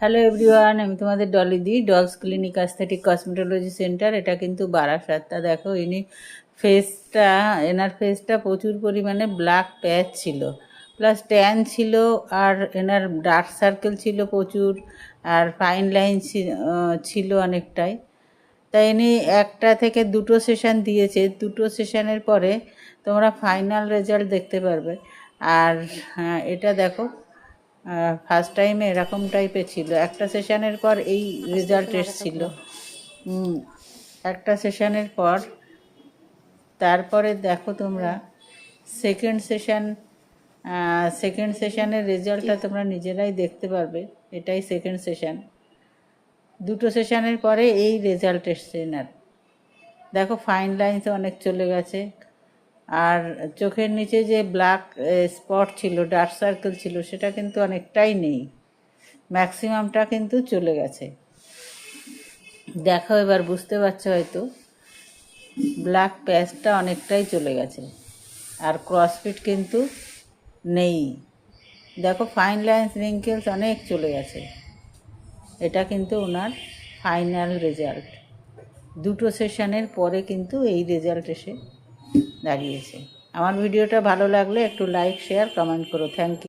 Hello everyone, আমি তোমাদের Dolly দি, Doll's clinic aesthetic cosmetology centre. এটা কিন্তু বারাসাতটা। দেখো এনার ফেসটা প্রচুর পরিমাণে ব্ল্যাক প্যাচ ছিল, প্লাস ট্যান ছিল, আর এনার ডার্ক সার্কেল ছিল প্রচুর, আর ফাইন লাইন ছিল অনেকটাই। তাই ইনি একটা থেকে দুটো সেশন দিয়েছে। দুটো সেশনের পরে তোমরা ফাইনাল রেজাল্ট দেখতে পারবে। আর এটা দেখো, ফার্স্ট টাইমে এরকম টাইপের ছিল। একটা সেশনের পর এই রেজাল্ট এসেছিল। একটা সেশনের পর তারপরে দেখো তোমরা সেকেন্ড সেশনের রেজাল্টটা তোমরা নিজেরাই দেখতে পারবে। এটাই সেকেন্ড সেশন। দুটো সেশনের পরে এই রেজাল্ট এসছে এনার। দেখো ফাইন লাইন্স অনেক চলে গেছে, আর চোখের নিচে যে ব্ল্যাক স্পট ছিল, ডার্ক সার্কেল ছিল, সেটা কিন্তু অনেকটাই নেই, ম্যাক্সিমামটা কিন্তু চলে গেছে। দেখো এবার বুঝতে পারছো হয়তো, ব্ল্যাক প্যাচটা অনেকটাই চলে গেছে, আর ক্রসফিট কিন্তু নেই। দেখো ফাইন লাইন্স রিঙ্কেলস অনেক চলে গেছে। এটা কিন্তু ওনার ফাইনাল রেজাল্ট। দুটো সেশনের পরে কিন্তু এই রেজাল্ট এসে দাঁড়িয়েছে। আমার ভিডিওটা ভালো লাগলে একটু লাইক, শেয়ার, কমেন্ট করো। Thank you.